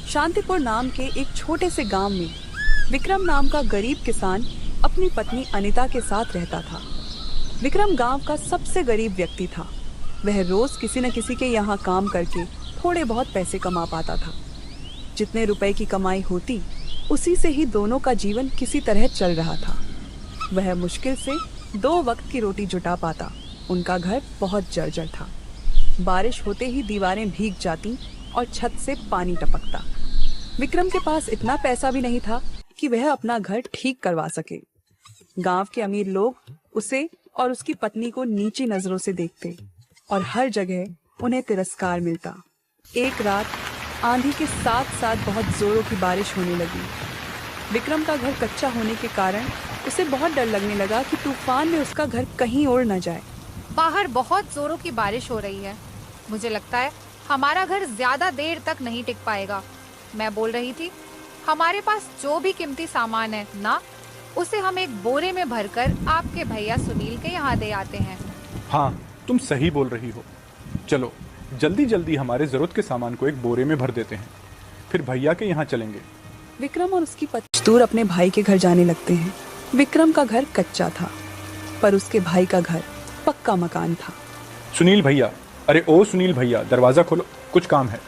शांतिपुर नाम के एक छोटे से गांव में विक्रम नाम का गरीब किसान अपनी पत्नी अनीता के साथ रहता था। विक्रम गांव का सबसे गरीब व्यक्ति था। वह रोज किसी न किसी के यहाँ काम करके थोड़े बहुत पैसे कमा पाता था। जितने रुपए की कमाई होती उसी से ही दोनों का जीवन किसी तरह चल रहा था। वह मुश्किल से 2 वक्त की रोटी जुटा पाता। उनका घर बहुत जर्जर था। बारिश होते ही दीवारें भीग जाती और छत से पानी टपकता। विक्रम के पास इतना पैसा भी नहीं था कि वह अपना घर ठीक करवा सके। गांव के अमीर लोग उसे और उसकी पत्नी को नीची नजरों से देखते और हर जगह उन्हें तिरस्कार मिलता। एक रात आंधी के साथ साथ बहुत जोरों की बारिश होने लगी। विक्रम का घर कच्चा होने के कारण उसे बहुत डर लगने लगा कि तूफान में उसका घर कहीं उड़ न जाए। बाहर बहुत जोरों की बारिश हो रही है। मुझे लगता है हमारा घर ज्यादा देर तक नहीं टिक पाएगा। मैं बोल रही थी, हमारे पास जो भी कीमती सामान है ना, उसे हम एक बोरे में भरकर आपके भैया सुनील के यहाँ दे आते हैं। हाँ, तुम सही बोल रही हो। चलो जल्दी जल्दी हमारे जरूरत के सामान को एक बोरे में भर देते हैं, फिर भैया के यहाँ चलेंगे। विक्रम और उसकी पत्नी दूर अपने भाई के घर जाने लगते हैं। विक्रम का घर कच्चा था पर उसके भाई का घर पक्का मकान था। सुनील भैया, अरे ओ सुनील भैया, दरवाजा खोलो, कुछ काम है।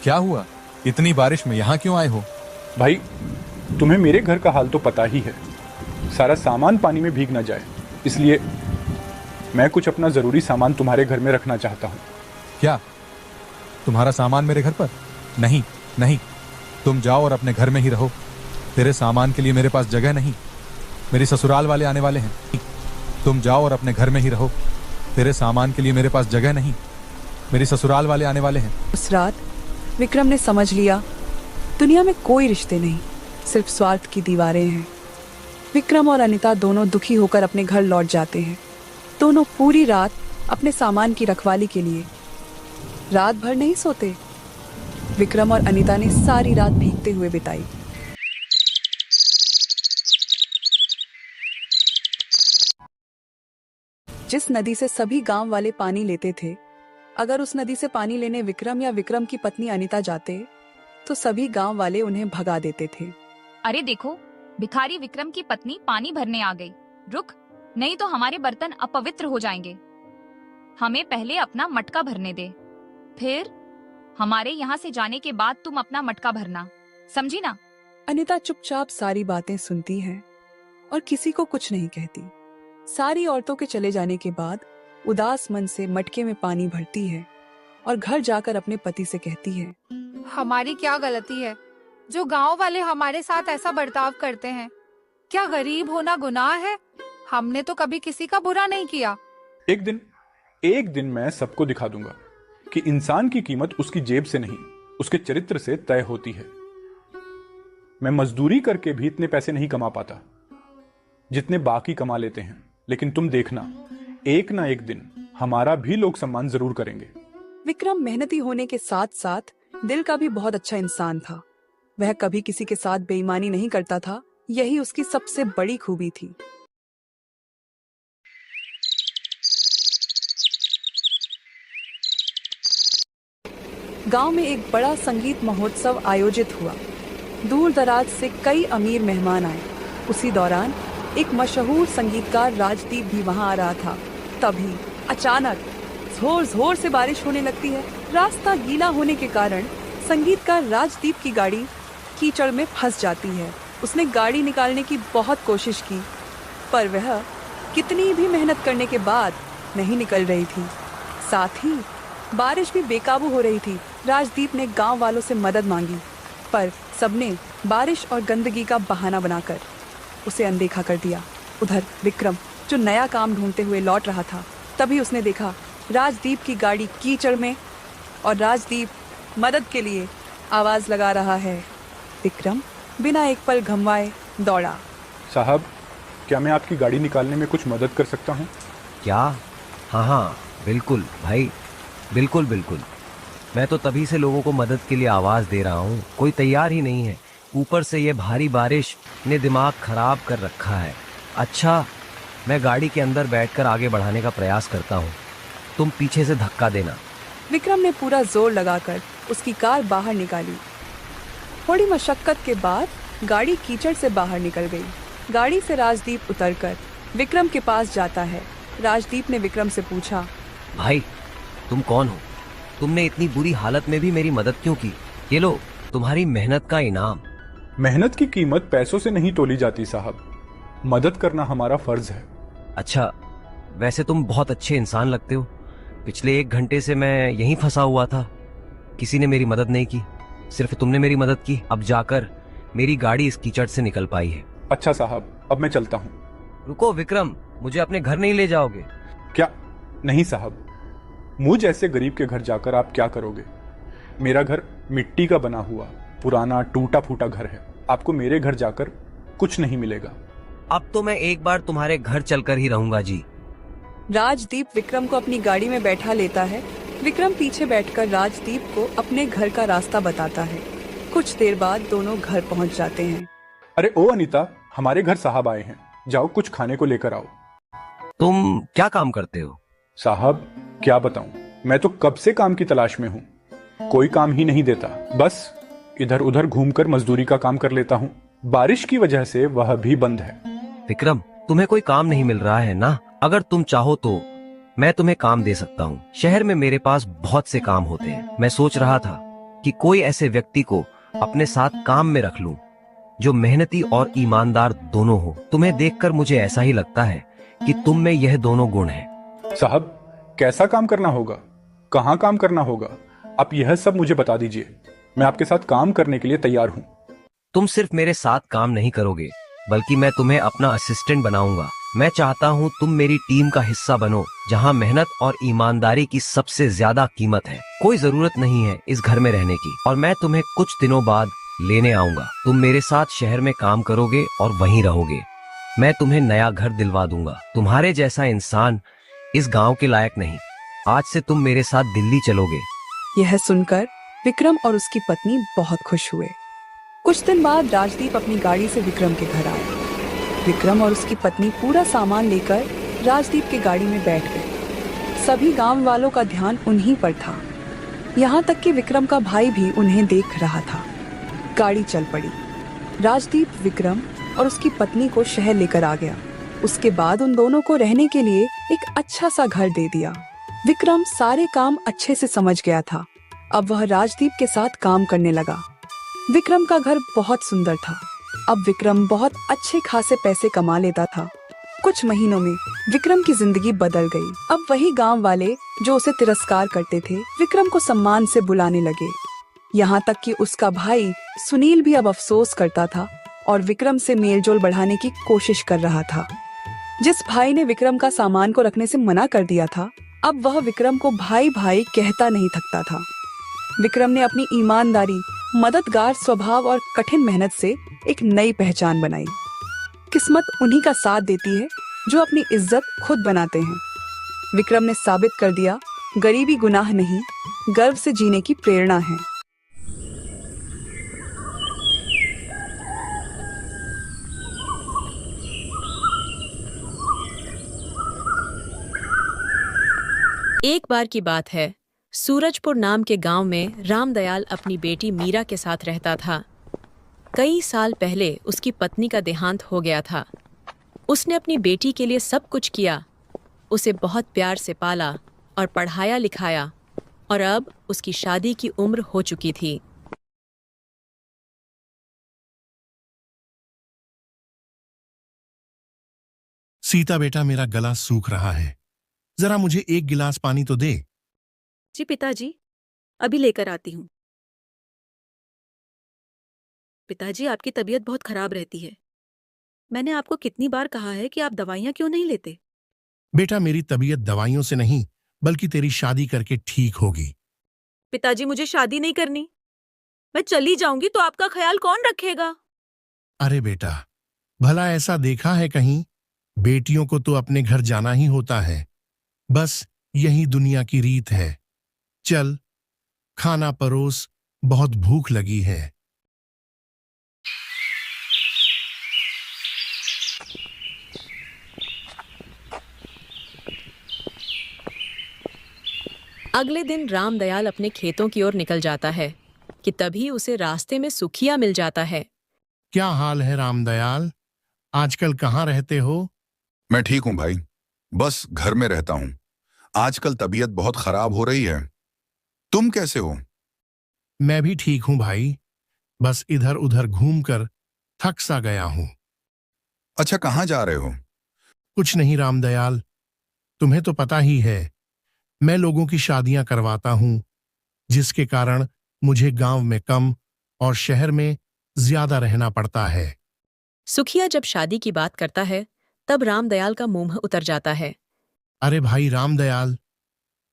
क्या हुआ? इतनी बारिश में यहाँ क्यों आए हो? भाई, तुम्हें मेरे घर का हाल तो पता ही है। सारा सामान पानी में भीग ना जाए, इसलिए मैं कुछ अपना जरूरी सामान तुम्हारे घर में रखना चाहता हूँ। क्या तुम्हारा सामान मेरे घर पर? नहीं नहीं, तुम जाओ और अपने घर में ही रहो। तेरे सामान के लिए मेरे पास जगह नहीं। मेरी ससुराल वाले आने वाले हैं। तुम जाओ और अपने घर में ही रहो। तेरे सामान के लिए मेरे पास जगह नहीं। मेरी ससुराल वाले आने वाले हैं। उस रात विक्रम ने समझ लिया, दुनिया में कोई रिश्ते नहीं, सिर्फ स्वार्थ की दीवारें हैं। विक्रम और अनीता दोनों दुखी होकर अपने घर लौट जाते हैं। दोनों पूरी रात अपने सामान की रखवाली के लिए रात भर नहीं सोते। विक्रम और अनीता ने सारी रात भीगते हुए बिताई। जिस नदी से सभी गांव वाले पानी लेते थे, अगर उस नदी से पानी लेने विक्रम या विक्रम की पत्नी अनीता जाते तो सभी गांव वाले उन्हें भगा देते थे। अरे देखो, भिखारी विक्रम की पत्नी पानी भरने आ गई। रुक, नहीं तो हमारे बर्तन अपवित्र हो जाएंगे। हमें पहले अपना मटका भरने दे, फिर हमारे यहाँ से जाने के बाद तुम अपना मटका भरना, समझी ना? अनीता चुपचाप सारी बातें सुनती है और किसी को कुछ नहीं कहती। सारी औरतों के चले जाने के बाद उदास मन से मटके में पानी भरती है और घर जाकर अपने पति से कहती है, हमारी क्या गलती है जो गांव वाले हमारे साथ ऐसा बर्ताव करते हैं? क्या गरीब होना गुनाह है? हमने तो कभी किसी का बुरा नहीं किया। एक दिन मैं सबको दिखा दूंगा कि इंसान की कीमत उसकी जेब से नहीं, उसके चरित्र से तय होती है। मैं मजदूरी करके भी इतने पैसे नहीं कमा पाता जितने बाकी कमा लेते हैं, लेकिन तुम देखना, एक ना एक दिन हमारा भी लोग सम्मान जरूर करेंगे। विक्रम मेहनती होने के साथ साथ दिल का भी बहुत अच्छा इंसान था। वह कभी किसी के साथ बेईमानी नहीं करता था, यही उसकी सबसे बड़ी खूबी थी। गांव में एक बड़ा संगीत महोत्सव आयोजित हुआ। दूर दराज से कई अमीर मेहमान आए। उसी दौरान एक मशहूर संगीतकार राजदीप भी वहां आ रहा था। तभी अचानक जोर जोर से बारिश होने लगती है। रास्ता गीला होने के कारण संगीतकार राजदीप की गाड़ी कीचड़ में फंस जाती है। उसने गाड़ी निकालने की बहुत कोशिश की, पर वह कितनी भी मेहनत करने के बाद नहीं निकल रही थी। साथ ही बारिश भी बेकाबू हो रही थी। राजदीप ने गांव वालों से मदद मांगी, पर सबने बारिश और गंदगी का बहाना बनाकर उसे अनदेखा कर दिया। उधर विक्रम जो नया काम ढूंढते हुए लौट रहा था, तभी उसने देखा राजदीप की गाड़ी कीचड़ में और राजदीप मदद के लिए आवाज लगा रहा है। विक्रम बिना एक पल घमवाए दौड़ा। साहब, क्या मैं आपकी गाड़ी निकालने में कुछ मदद कर सकता हूँ? क्या? हाँ, बिल्कुल भाई, बिल्कुल बिल्कुल। मैं तो तभी से लोगों को मदद के लिए आवाज़ दे रहा हूँ, कोई तैयार ही नहीं है। ऊपर से ये भारी बारिश ने दिमाग खराब कर रखा है। अच्छा, मैं गाड़ी के अंदर बैठकर आगे बढ़ाने का प्रयास करता हूँ, तुम पीछे से धक्का देना। विक्रम ने पूरा जोर लगाकर उसकी कार बाहर निकाली। थोड़ी मशक्कत के बाद गाड़ी कीचड़ से बाहर निकल गई। गाड़ी से राजदीप उतरकर विक्रम के पास जाता है। राजदीप ने विक्रम से पूछा, भाई तुम कौन हो? तुमने इतनी बुरी हालत में भी मेरी मदद क्यों की? ये लो तुम्हारी मेहनत का इनाम। मेहनत की कीमत पैसों से नहीं तोली जाती साहब, मदद करना हमारा फर्ज है। अच्छा, वैसे तुम बहुत अच्छे इंसान लगते हो। पिछले 1 घंटे से मैं यहीं फंसा हुआ था, किसी ने मेरी मदद नहीं की, सिर्फ तुमने मेरी मदद की। अब जाकर मेरी गाड़ी इस कीचड़ से निकल पाई है। अच्छा साहब, अब मैं चलता हूँ। रुको विक्रम, मुझे अपने घर नहीं ले जाओगे? क्या? नहीं साहब, मुझ ऐसे गरीब के घर जाकर आप क्या करोगे? मेरा घर मिट्टी का बना हुआ पुराना टूटा फूटा घर है, आपको मेरे घर जाकर कुछ नहीं मिलेगा। अब तो मैं एक बार तुम्हारे घर चलकर ही रहूंगा जी। राजदीप विक्रम को अपनी गाड़ी में बैठा लेता है। विक्रम पीछे बैठकर राजदीप को अपने घर का रास्ता बताता है। कुछ देर बाद दोनों घर पहुंच जाते हैं। अरे ओ अनीता, हमारे घर साहब आए हैं, जाओ कुछ खाने को लेकर आओ। तुम क्या काम करते हो? साहब क्या बताऊं, मैं तो कब से काम की तलाश में हूँ, कोई काम ही नहीं देता, बस इधर उधर घूमकर मजदूरी का काम कर लेता हूँ। बारिश की वजह से वह भी बंद है। विक्रम, तुम्हें कोई काम नहीं मिल रहा है ना? अगर तुम चाहो तो मैं तुम्हें काम दे सकता हूँ। शहर में मेरे पास बहुत से काम होते हैं। मैं सोच रहा था कि कोई ऐसे व्यक्ति को अपने साथ काम में रख लूं जो मेहनती और ईमानदार दोनों हो। तुम्हें देखकर मुझे ऐसा ही लगता है कि तुम में यह दोनों गुण हैं। साहब कैसा काम करना होगा, कहाँ काम करना होगा, आप यह सब मुझे बता दीजिए, मैं आपके साथ काम करने के लिए तैयार हूँ। तुम सिर्फ मेरे साथ काम नहीं करोगे, बल्कि मैं तुम्हें अपना असिस्टेंट बनाऊंगा। मैं चाहता हूँ तुम मेरी टीम का हिस्सा बनो, जहाँ मेहनत और ईमानदारी की सबसे ज्यादा कीमत है। कोई जरूरत नहीं है इस घर में रहने की, और मैं तुम्हें कुछ दिनों बाद लेने आऊंगा। तुम मेरे साथ शहर में काम करोगे और वहीं रहोगे। मैं तुम्हें नया घर दिलवा दूंगा। तुम्हारे जैसा इंसान इस गांव के लायक नहीं। आज से तुम मेरे साथ दिल्ली चलोगे। यह सुनकर विक्रम और उसकी पत्नी बहुत खुश हुए। कुछ दिन बाद राजदीप अपनी गाड़ी से विक्रम के घर आए। विक्रम और उसकी पत्नी पूरा सामान लेकर राजदीप की गाड़ी में बैठ गए। सभी गांव वालों का ध्यान उन्हीं पर था, यहाँ तक कि विक्रम का भाई भी उन्हें देख रहा था। गाड़ी चल पड़ी। राजदीप विक्रम और उसकी पत्नी को शहर लेकर आ गया। उसके बाद उन दोनों को रहने के लिए एक अच्छा सा घर दे दिया। विक्रम सारे काम अच्छे से समझ गया था। अब वह राजदीप के साथ काम करने लगा। विक्रम का घर बहुत सुंदर था। अब विक्रम बहुत अच्छे खासे पैसे कमा लेता था। कुछ महीनों में विक्रम की जिंदगी बदल गई। अब वही गांव वाले जो उसे तिरस्कार करते थे, विक्रम को सम्मान से बुलाने लगे। यहाँ तक कि उसका भाई सुनील भी अब अफसोस करता था और विक्रम से मेलजोल बढ़ाने की कोशिश कर रहा था। जिस भाई ने विक्रम का सामान को रखने से मना कर दिया था, अब वह विक्रम को भाई भाई कहता नहीं थकता था। विक्रम ने अपनी ईमानदारी, मददगार स्वभाव और कठिन मेहनत से एक नई पहचान बनाई। किस्मत उन्हीं का साथ देती है जो अपनी इज्जत खुद बनाते हैं। विक्रम ने साबित कर दिया, गरीबी गुनाह नहीं, गर्व से जीने की प्रेरणा है। एक बार की बात है, सूरजपुर नाम के गांव में रामदयाल अपनी बेटी मीरा के साथ रहता था। कई साल पहले उसकी पत्नी का देहांत हो गया था। उसने अपनी बेटी के लिए सब कुछ किया, उसे बहुत प्यार से पाला और पढ़ाया लिखाया, और अब उसकी शादी की उम्र हो चुकी थी। सीता बेटा, मेरा गला सूख रहा है, जरा मुझे एक गिलास पानी तो दे। जी पिताजी, अभी लेकर आती हूँ। पिताजी, आपकी तबीयत बहुत खराब रहती है। मैंने आपको कितनी बार कहा है कि आप दवाइयाँ क्यों नहीं लेते? बेटा, मेरी तबीयत दवाइयों से नहीं बल्कि तेरी शादी करके ठीक होगी। पिताजी, मुझे शादी नहीं करनी। मैं चली जाऊंगी तो आपका ख्याल कौन रखेगा? अरे बेटा, भला ऐसा देखा है कहीं? बेटियों को तो अपने घर जाना ही होता है, बस यही दुनिया की रीत है। चल, खाना परोस, बहुत भूख लगी है। अगले दिन रामदयाल अपने खेतों की ओर निकल जाता है। कि तभी उसे रास्ते में सुखिया मिल जाता है। क्या हाल है रामदयाल? आजकल कहाँ रहते हो? मैं ठीक हूं भाई, बस घर में रहता हूं। आजकल तबीयत बहुत खराब हो रही है। तुम कैसे हो? मैं भी ठीक हूं भाई, बस इधर उधर घूमकर थक सा गया हूं। अच्छा, कहाँ जा रहे हो? कुछ नहीं रामदयाल, तुम्हें तो पता ही है, मैं लोगों की शादियां करवाता हूं, जिसके कारण मुझे गांव में कम और शहर में ज्यादा रहना पड़ता है। सुखिया जब शादी की बात करता है तब रामदयाल का मुंह उतर जाता है। अरे भाई रामदयाल,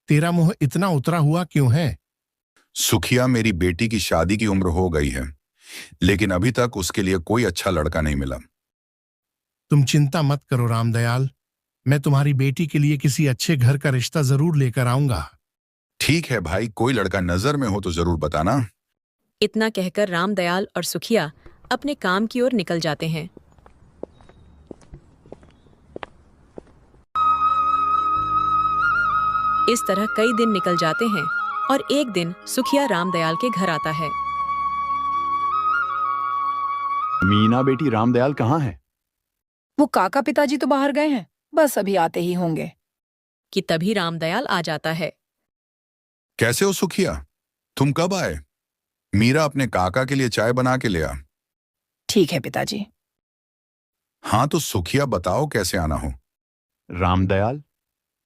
तेरा मुंह इतना उतरा हुआ क्यों है? सुखिया मेरी बेटी की शादी की उम्र हो गई है, लेकिन अभी तक उसके लिए कोई अच्छा लड़का नहीं मिला। तुम चिंता मत करो रामदयाल, मैं तुम्हारी बेटी के लिए किसी अच्छे घर का रिश्ता जरूर लेकर आऊंगा। ठीक है भाई, कोई लड़का नजर में हो तो जरूर बताना। इतना कहकर रामदयाल और सुखिया अपने काम की ओर निकल जाते हैं। इस तरह कई दिन निकल जाते हैं और एक दिन सुखिया रामदयाल के घर आता है। मीना बेटी, रामदयाल कहाँ है? वो काका पिताजी तो बाहर गए हैं, बस अभी आते ही होंगे। कि तभी रामदयाल आ जाता है। कैसे हो सुखिया? तुम कब आए? मीरा अपने काका के लिए चाय बना के ले आ। ठीक है पिताजी। हाँ तो सुखिया बताओ कैसे आना हो। रामदयाल,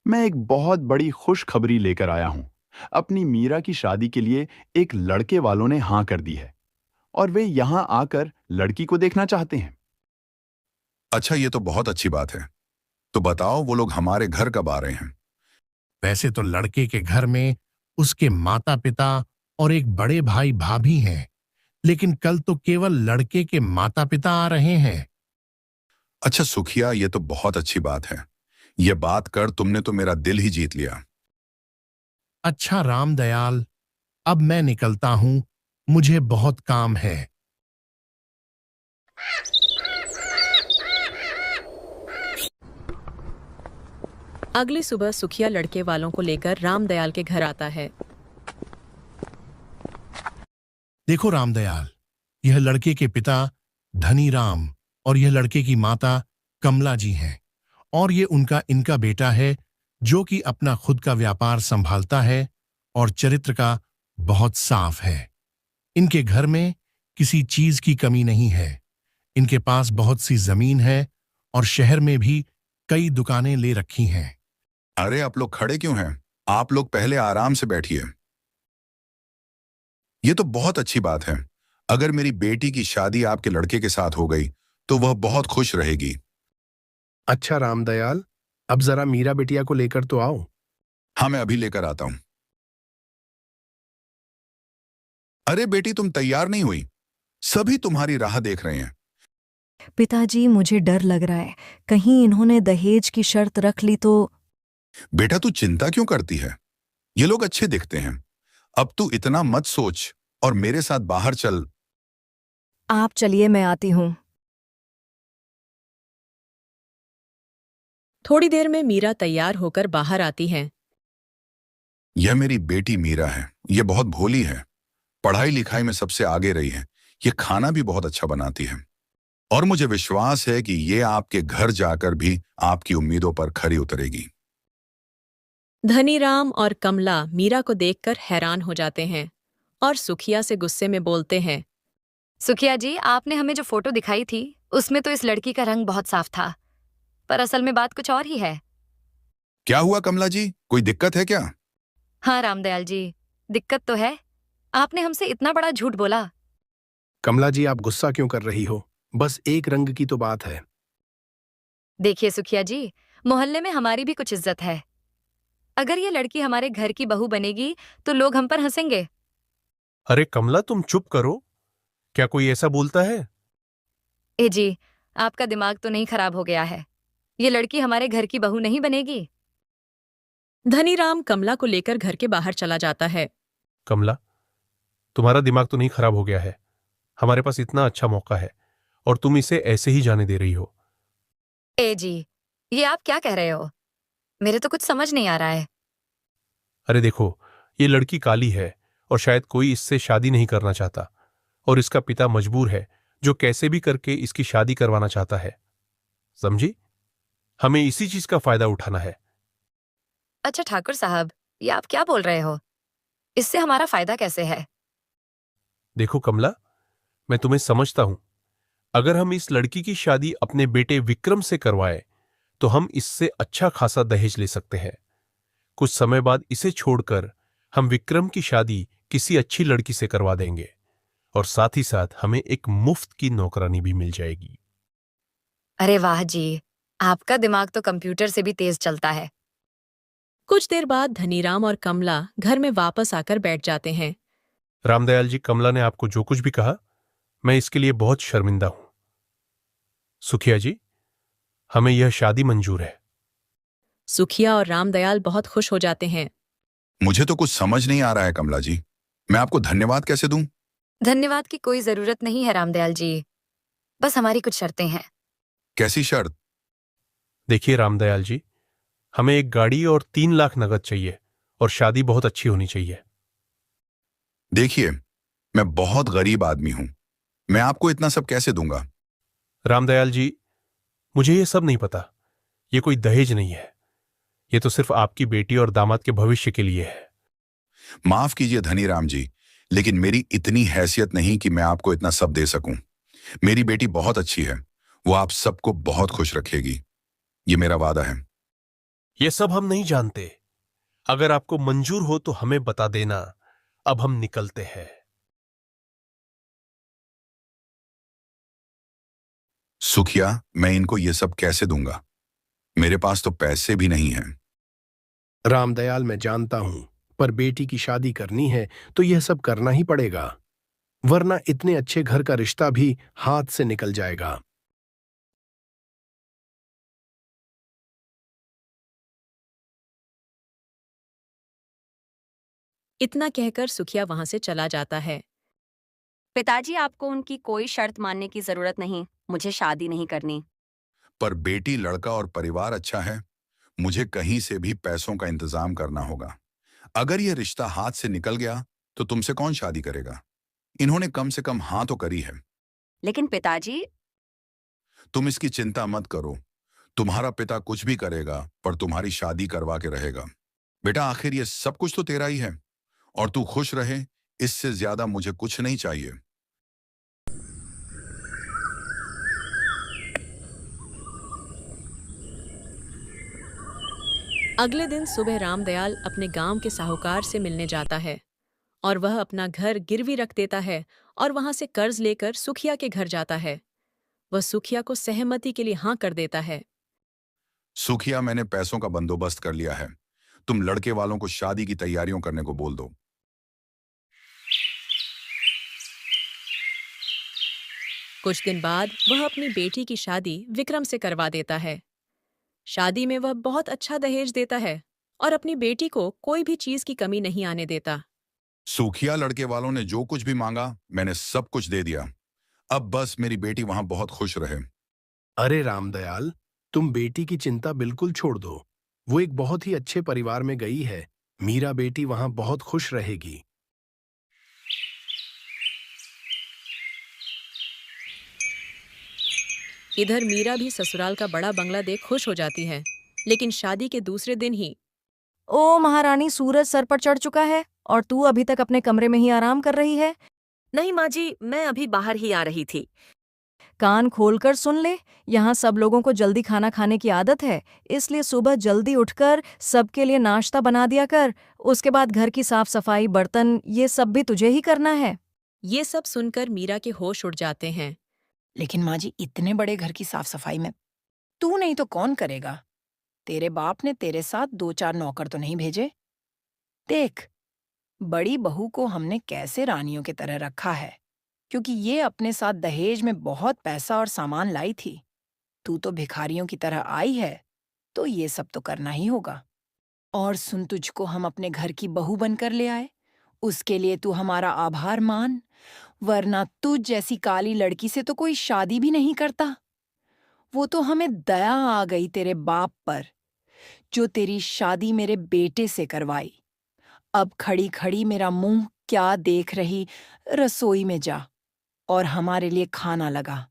मैं एक बहुत बड़ी खुशखबरी लेकर आया हूं। अपनी मीरा की शादी के लिए एक लड़के वालों ने हां कर दी है और वे यहां आकर लड़की को देखना चाहते हैं। अच्छा, ये तो बहुत अच्छी बात है। तो बताओ वो लोग हमारे घर कब आ रहे हैं? वैसे तो लड़के के घर में उसके माता पिता और एक बड़े भाई भाभी हैं, लेकिन कल तो केवल लड़के के माता पिता आ रहे हैं। अच्छा सुखिया, ये तो बहुत अच्छी बात है। ये बात कर तुमने तो मेरा दिल ही जीत लिया। अच्छा रामदयाल, अब मैं निकलता हूं, मुझे बहुत काम है। अगली सुबह सुखिया लड़के वालों को लेकर रामदयाल के घर आता है। देखो रामदयाल, यह लड़के के पिता धनी राम और यह लड़के की माता कमला जी हैं, और ये इनका बेटा है, जो कि अपना खुद का व्यापार संभालता है और चरित्र का बहुत साफ है। इनके घर में किसी चीज की कमी नहीं है। इनके पास बहुत सी जमीन है और शहर में भी कई दुकानें ले रखी हैं। अरे आप लोग खड़े क्यों हैं? आप लोग पहले आराम से बैठिए। ये तो बहुत अच्छी बात है। अगर मेरी बेटी की शादी आपके लड़के के साथ हो गई तो वह बहुत खुश रहेगी। अच्छा रामदयाल, अब जरा मीरा बिटिया को लेकर तो आओ। हाँ, मैं अभी लेकर आता हूं। अरे बेटी, तुम तैयार नहीं हुई? सभी तुम्हारी राह देख रहे हैं। पिताजी, मुझे डर लग रहा है, कहीं इन्होंने दहेज की शर्त रख ली तो। बेटा, तू चिंता क्यों करती है? ये लोग अच्छे दिखते हैं। अब तू इतना मत सोच और मेरे साथ बाहर चल। आप चलिए, मैं आती हूँ। थोड़ी देर में मीरा तैयार होकर बाहर आती है। यह मेरी बेटी मीरा है। यह बहुत भोली है, पढ़ाई लिखाई में सबसे आगे रही है। यह खाना भी बहुत अच्छा बनाती है और मुझे विश्वास है कि ये आपके घर जाकर भी आपकी उम्मीदों पर खरी उतरेगी। धनीराम और कमला मीरा को देखकर हैरान हो जाते हैं और सुखिया से गुस्से में बोलते हैं। सुखिया जी, आपने हमें जो फोटो दिखाई थी उसमें तो इस लड़की का रंग बहुत साफ था, पर असल में बात कुछ और ही है। क्या हुआ कमला जी, कोई दिक्कत है क्या? हाँ रामदयाल जी, दिक्कत तो है। आपने हमसे इतना बड़ा झूठ बोला। कमला जी, आप गुस्सा क्यों कर रही हो? बस एक रंग की तो बात है। देखिए सुखिया जी, मोहल्ले में हमारी भी कुछ इज्जत है। अगर ये लड़की हमारे घर की बहू बनेगी तो लोग हम पर हंसेंगे। अरे कमला, तुम चुप करो। क्या कोई ऐसा बोलता है? ए जी, आपका दिमाग तो नहीं खराब हो गया है? ये लड़की हमारे घर की बहू नहीं बनेगी। धनीराम कमला को लेकर घर के बाहर चला जाता है। कमला, तुम्हारा दिमाग तो नहीं खराब हो गया है? हमारे पास इतना अच्छा मौका है और तुम इसे ऐसे ही जाने दे रही हो। ए जी, ये आप क्या कह रहे हो? मेरे तो कुछ समझ नहीं आ रहा है। अरे देखो, ये लड़की काली है और शायद कोई इससे शादी नहीं करना चाहता, और इसका पिता मजबूर है जो कैसे भी करके इसकी शादी करवाना चाहता है। समझी? हमें इसी चीज का फायदा उठाना है। अच्छा ठाकुर साहब, ये आप क्या बोल रहे हो? इससे हमारा फायदा कैसे है? देखो कमला, मैं तुम्हें समझता हूं। अगर हम इस लड़की की शादी अपने बेटे विक्रम से करवाएं तो हम इससे अच्छा खासा दहेज ले सकते हैं। कुछ समय बाद इसे छोड़कर हम विक्रम की शादी किसी अच्छी लड़की से करवा देंगे, और साथ ही साथ हमें एक मुफ्त की नौकरानी भी मिल जाएगी। अरे वाह जी, आपका दिमाग तो कंप्यूटर से भी तेज चलता है। कुछ देर बाद धनीराम और कमला घर में वापस आकर बैठ जाते हैं। रामदयाल जी, कमला ने आपको जो कुछ भी कहा, मैं इसके लिए बहुत शर्मिंदा हूं। सुखिया जी, हमें यह शादी मंजूर है। सुखिया और रामदयाल बहुत खुश हो जाते हैं। मुझे तो कुछ समझ नहीं आ रहा है कमला जी, मैं आपको धन्यवाद कैसे दूं? धन्यवाद की कोई जरूरत नहीं है रामदयाल जी, बस हमारी कुछ शर्तें हैं। कैसी शर्त? देखिए रामदयाल जी, हमें एक गाड़ी और 3 लाख नगद चाहिए, और शादी बहुत अच्छी होनी चाहिए। देखिए, मैं बहुत गरीब आदमी हूं, मैं आपको इतना सब कैसे दूंगा? रामदयाल जी, मुझे ये सब नहीं पता। ये कोई दहेज नहीं है, ये तो सिर्फ आपकी बेटी और दामाद के भविष्य के लिए है। माफ कीजिए धनीराम जी, लेकिन मेरी इतनी हैसियत नहीं कि मैं आपको इतना सब दे सकूं। मेरी बेटी बहुत अच्छी है, वो आप सबको बहुत खुश रखेगी, ये मेरा वादा है। ये सब हम नहीं जानते। अगर आपको मंजूर हो तो हमें बता देना। अब हम निकलते हैं। सुखिया, मैं इनको ये सब कैसे दूंगा? मेरे पास तो पैसे भी नहीं हैं। रामदयाल, मैं जानता हूं, पर बेटी की शादी करनी है तो यह सब करना ही पड़ेगा, वरना इतने अच्छे घर का रिश्ता भी हाथ से निकल जाएगा। इतना कहकर सुखिया वहां से चला जाता है। पिताजी, आपको उनकी कोई शर्त मानने की जरूरत नहीं, मुझे शादी नहीं करनी। पर बेटी, लड़का और परिवार अच्छा है, मुझे कहीं से भी पैसों का इंतजाम करना होगा। अगर यह रिश्ता हाथ से निकल गया तो तुमसे कौन शादी करेगा? इन्होंने कम से कम हाँ तो करी है। लेकिन पिताजी। तुम इसकी चिंता मत करो, तुम्हारा पिता कुछ भी करेगा पर तुम्हारी शादी करवा के रहेगा। बेटा, आखिर ये सब कुछ तो तेरा ही है, और तू खुश रहे, इससे ज्यादा मुझे कुछ नहीं चाहिए। अगले दिन सुबह रामदयाल अपने गांव के साहूकार से मिलने जाता है और वह अपना घर गिरवी रख देता है और वहां से कर्ज लेकर सुखिया के घर जाता है। वह सुखिया को सहमति के लिए हाँ कर देता है। सुखिया, मैंने पैसों का बंदोबस्त कर लिया है, तुम लड़के वालों को शादी की तैयारियों करने को बोल दो। कुछ दिन बाद वह अपनी बेटी की शादी विक्रम से करवा देता है। शादी में वह बहुत अच्छा दहेज देता है और अपनी बेटी को कोई भी चीज की कमी नहीं आने देता। सुखिया, लड़के वालों ने जो कुछ भी मांगा मैंने सब कुछ दे दिया, अब बस मेरी बेटी वहां बहुत खुश रहे। अरे रामदयाल, तुम बेटी की चिंता बिल्कुल छोड़ दो, वो एक बहुत ही अच्छे परिवार में गई है, मीरा बेटी वहां बहुत खुश रहेगी। इधर मीरा भी ससुराल का बड़ा बंगला देख खुश हो जाती है, लेकिन शादी के दूसरे दिन ही ओ महारानी, सूरज सर पर चढ़ चुका है और तू अभी तक अपने कमरे में ही आराम कर रही है। नहीं माँ जी, मैं अभी बाहर ही आ रही थी। कान खोलकर सुन ले, यहाँ सब लोगों को जल्दी खाना खाने की आदत है, इसलिए सुबह जल्दी उठकर सबके लिए नाश्ता बना दिया कर। उसके बाद घर की साफ सफाई, बर्तन, ये सब भी तुझे ही करना है। ये सब सुनकर मीरा के होश उड़ जाते हैं। लेकिन माँ जी, इतने बड़े घर की साफ सफाई में तू नहीं तो कौन करेगा? तेरे बाप ने तेरे साथ 2-4 नौकर तो नहीं भेजे? देख, बड़ी बहू को हमने कैसे रानियों की तरह रखा है, क्योंकि ये अपने साथ दहेज में बहुत पैसा और सामान लाई थी। तू तो भिखारियों की तरह आई है, तो ये सब तो करना ही होगा। और सुन, तुझको हम अपने घर की बहू बनकर ले आए, उसके लिए तू हमारा आभार मान, वरना तुझ जैसी काली लड़की से तो कोई शादी भी नहीं करता। वो तो हमें दया आ गई तेरे बाप पर, जो तेरी शादी मेरे बेटे से करवाई। अब खड़ी खड़ी मेरा मुंह क्या देख रही, रसोई में जा और हमारे लिए खाना लगा।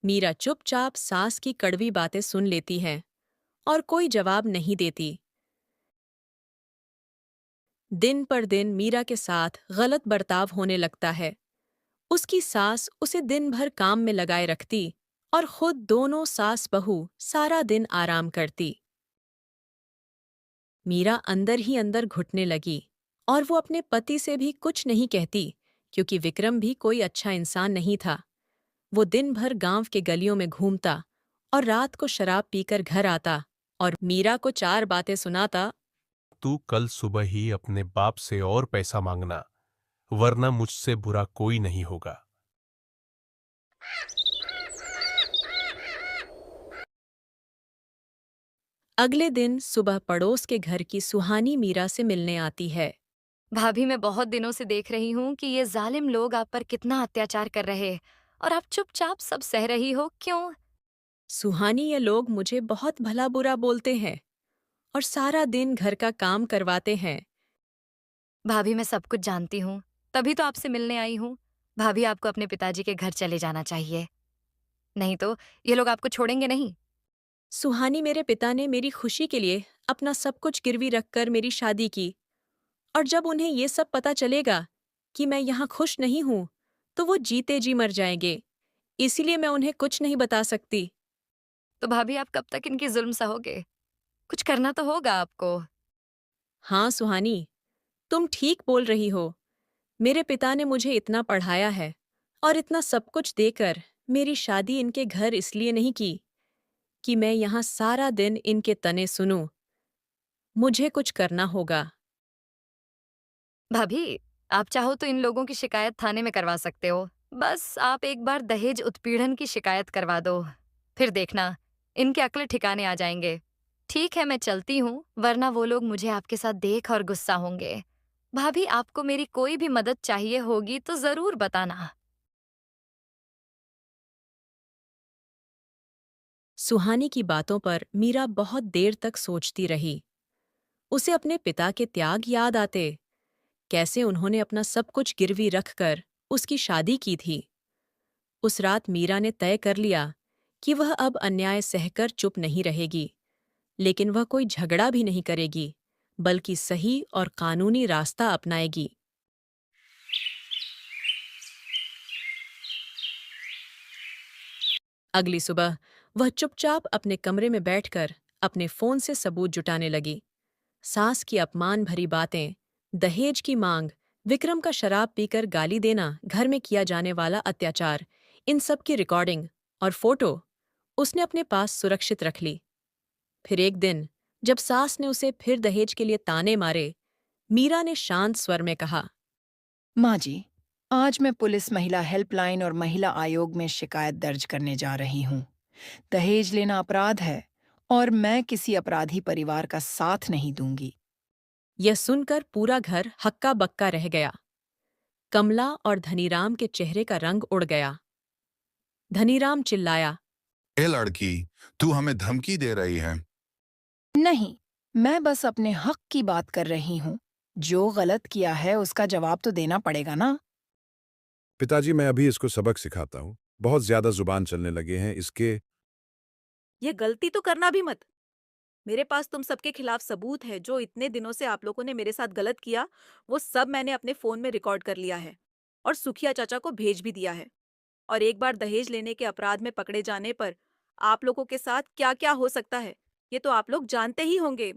मीरा चुपचाप सास की कड़वी बातें सुन लेती है और कोई जवाब नहीं देती। दिन पर दिन मीरा के साथ गलत बर्ताव होने लगता है। उसकी सास उसे दिन भर काम में लगाए रखती और खुद दोनों सास बहू सारा दिन आराम करती। मीरा अंदर ही अंदर घुटने लगी और वो अपने पति से भी कुछ नहीं कहती, क्योंकि विक्रम भी कोई अच्छा इंसान नहीं था। वो दिन भर गांव के गलियों में घूमता और रात को शराब पीकर घर आता और मीरा को 4 बातें सुनाता। तू कल सुबह ही अपने बाप से और पैसा मांगना, वरना मुझसे बुरा कोई नहीं होगा। अगले दिन सुबह पड़ोस के घर की सुहानी मीरा से मिलने आती है। भाभी, मैं बहुत दिनों से देख रही हूँ कि ये जालिम लोग आप पर कितना अत्याचार कर रहे हैं और आप चुपचाप सब सह रही हो, क्यों? सुहानी, ये लोग मुझे बहुत भला बुरा बोलते हैं और सारा दिन घर का काम करवाते हैं। भाभी, मैं सब कुछ जानती हूँ, तभी तो आपसे मिलने आई हूँ। भाभी, आपको अपने पिताजी के घर चले जाना चाहिए, नहीं तो ये लोग आपको छोड़ेंगे नहीं। सुहानी, मेरे पिता ने मेरी खुशी के लिए अपना सब कुछ गिरवी रखकर मेरी शादी की, और जब उन्हें ये सब पता चलेगा कि मैं यहाँ खुश नहीं हूँ, तो वो जीते जी मर जाएंगे। इसीलिए मैं उन्हें कुछ नहीं बता सकती। तो भाभी, आप कब तक इनकी जुल्म सहोगे? कुछ करना तो होगा आपको। हाँ सुहानी, तुम ठीक बोल रही हो। मेरे पिता ने मुझे इतना पढ़ाया है और इतना सब कुछ देकर मेरी शादी इनके घर इसलिए नहीं की कि मैं यहाँ सारा दिन इनके तने सुनूं। मुझे कुछ करना होगा। भाभी, आप चाहो तो इन लोगों की शिकायत थाने में करवा सकते हो। बस आप एक बार दहेज उत्पीड़न की शिकायत करवा दो, फिर देखना इनके अक्ल ठिकाने आ जाएंगे। ठीक है, मैं चलती हूँ, वरना वो लोग मुझे आपके साथ देख और गुस्सा होंगे। भाभी, आपको मेरी कोई भी मदद चाहिए होगी तो जरूर बताना। सुहानी की बातों पर मीरा बहुत देर तक सोचती रही। उसे अपने पिता के त्याग याद आते, कैसे उन्होंने अपना सब कुछ गिरवी रखकर उसकी शादी की थी। उस रात मीरा ने तय कर लिया कि वह अब अन्याय सहकर चुप नहीं रहेगी, लेकिन वह कोई झगड़ा भी नहीं करेगी, बल्कि सही और कानूनी रास्ता अपनाएगी। अगली सुबह वह चुपचाप अपने कमरे में बैठकर अपने फोन से सबूत जुटाने लगी। सास की अपमान भरी बातें, दहेज की मांग, विक्रम का शराब पीकर गाली देना, घर में किया जाने वाला अत्याचार, इन सब की रिकॉर्डिंग और फोटो उसने अपने पास सुरक्षित रख ली। फिर एक दिन जब सास ने उसे फिर दहेज के लिए ताने मारे, मीरा ने शांत स्वर में कहा, माँ जी, आज मैं पुलिस महिला हेल्पलाइन और महिला आयोग में शिकायत दर्ज करने जा रही हूँ। दहेज लेना अपराध है और मैं किसी अपराधी परिवार का साथ नहीं दूंगी। यह सुनकर पूरा घर हक्का बक्का रह गया। कमला और धनीराम के चेहरे का रंग उड़ गया। धनीराम चिल्लाया, ए लड़की, तू हमें धमकी दे रही है? नहीं, मैं बस अपने हक की बात कर रही हूँ। जो गलत किया है उसका जवाब तो देना पड़ेगा ना। पिताजी, मैं अभी इसको सबक सिखाता हूँ। बहुत ज्यादा जुबान चलने लगे हैं इसके। ये गलती तो करना भी मत। मेरे पास तुम सबके खिलाफ सबूत है। जो इतने दिनों से आप लोगों ने मेरे साथ गलत किया, वो सब मैंने अपने फोन में रिकॉर्ड कर लिया है और सुखिया चाचा को भेज भी दिया है। और एक बार दहेज लेने के अपराध में पकड़े जाने पर आप लोगों के साथ क्या क्या हो सकता है, ये तो आप लोग जानते ही होंगे।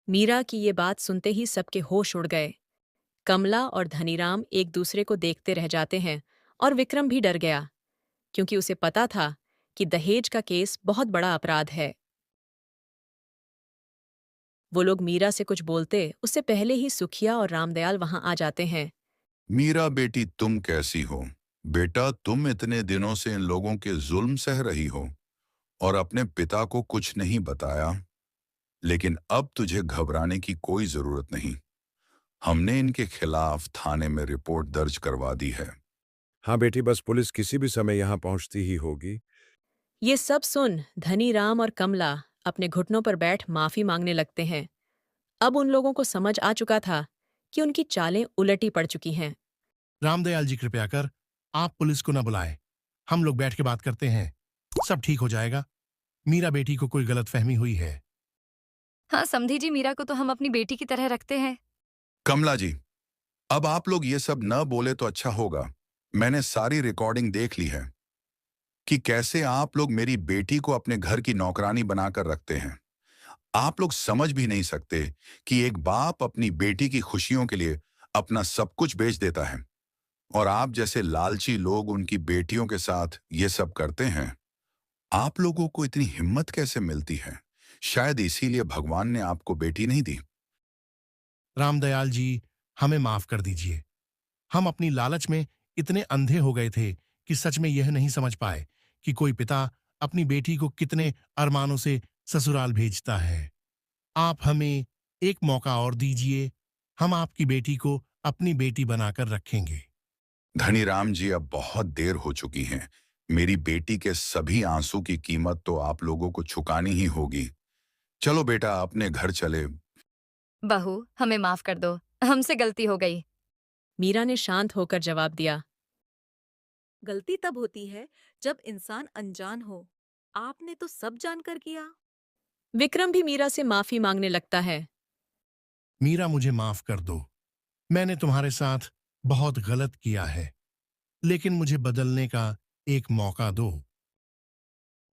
मीरा की ये बात सुनते ही सबके होश उड़ गए। कमला और धनीराम एक दूसरे को देखते रह जाते हैं और विक्रम भी डर गया, क्योंकि उसे पता था कि दहेज का केस बहुत बड़ा अपराध है। वो लोग मीरा से कुछ बोलते उससे पहले ही सुखिया और रामदयाल वहां आ जाते हैं। मीरा बेटी, तुम कैसी हो? बेटा, तुम इतने दिनों से इन लोगों के जुल्म सह रही हो और अपने पिता को कुछ नहीं बताया, लेकिन अब तुझे घबराने की कोई जरूरत नहीं। हमने इनके खिलाफ थाने में रिपोर्ट दर्ज करवा दी है। हाँ बेटी, बस पुलिस किसी भी समय यहाँ पहुँचती ही होगी। ये सब सुन धनीराम और कमला अपने घुटनों पर बैठ माफी मांगने लगते हैं। अब उन लोगों को समझ आ चुका था कि उनकी चालें उलटी पड़ चुकी हैं। रामदयाल जी, कृपया कर आप पुलिस को न बुलाएं। हम लोग बैठ के बात करते हैं, सब ठीक हो जाएगा। मीरा बेटी को कोई गलतफहमी हुई है। हाँ समधी जी, मीरा को तो हम अपनी बेटी की तरह रखते हैं। कमला जी, अब आप लोग ये सब न बोले तो अच्छा होगा। मैंने सारी रिकॉर्डिंग देख ली है कि कैसे आप लोग मेरी बेटी को अपने घर की नौकरानी बनाकर रखते हैं। आप लोग समझ भी नहीं सकते कि एक बाप अपनी बेटी की खुशियों के लिए अपना सब कुछ बेच देता है, और आप जैसे लालची लोग उनकी बेटियों के साथ ये सब करते हैं। आप लोगों को इतनी हिम्मत कैसे मिलती है? शायद इसीलिए भगवान ने आपको बेटी नहीं दी। रामदयाल जी, हमें माफ कर दीजिए। हम अपनी लालच में इतने अंधे हो गए थे कि सच में यह नहीं समझ पाए कि कोई पिता अपनी बेटी को कितने अरमानों से ससुराल भेजता है। आप हमें एक मौका और दीजिए, हम आपकी बेटी को अपनी बेटी बनाकर रखेंगे। धनीराम जी, अब बहुत देर हो चुकी है। मेरी बेटी के सभी आंसू की कीमत तो आप लोगों को चुकानी ही होगी। चलो बेटा, अपने घर चले। बहू, हमें माफ कर दो, हमसे गलती हो गई। मीरा ने शांत होकर जवाब दिया। गलती तब होती है जब इंसान अनजान हो। आपने तो सब जानकर किया। विक्रम भी मीरा से माफी मांगने लगता है। मीरा, मुझे माफ कर दो। मैंने तुम्हारे साथ बहुत गलत किया है, लेकिन मुझे बदलने का एक मौका दो।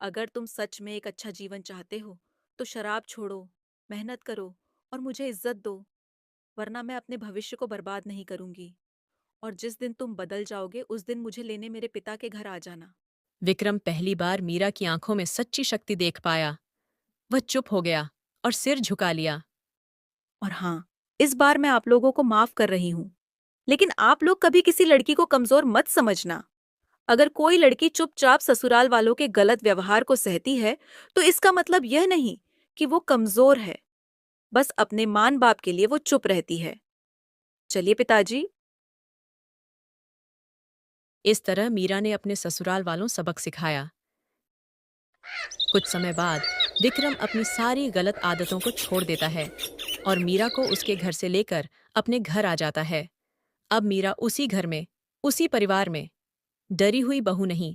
अगर तुम सच में एक अच्छा जीवन चाहते हो तो शराब छोड़ो, मेहनत करो और मुझे इज्जत दो, वरना मैं अपने भविष्य को बर्बाद नहीं करूंगी। और जिस दिन तुम बदल जाओगे उस दिन मुझे लेने मेरे पिता के घर आ जाना। विक्रम पहली बार मीरा की आंखों में सच्ची शक्ति देख पाया। वह चुप हो गया और सिर झुका लिया। और हाँ, इस बार मैं आप लोगों को माफ कर रही हूँ, लेकिन आप लोग कभी किसी लड़की को कमजोर मत समझना। अगर कोई लड़की चुपचाप ससुराल वालों के गलत व्यवहार को सहती है तो इसका मतलब यह नहीं कि वो कमजोर है, बस अपने मां बाप के लिए वो चुप रहती है। चलिए पिताजी। इस तरह मीरा ने अपने ससुराल वालों सबक सिखाया। कुछ समय बाद विक्रम अपनी सारी गलत आदतों को छोड़ देता है और मीरा को उसके घर से लेकर अपने घर आ जाता है। अब मीरा उसी घर में, उसी परिवार में डरी हुई बहू नहीं,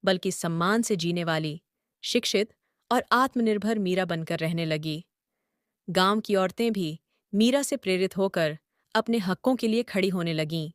बल्कि सम्मान से जीने वाली, शिक्षित और आत्मनिर्भर मीरा बनकर रहने लगी। गांव की औरतें भी मीरा से प्रेरित होकर अपने हकों के लिए खड़ी होने लगीं।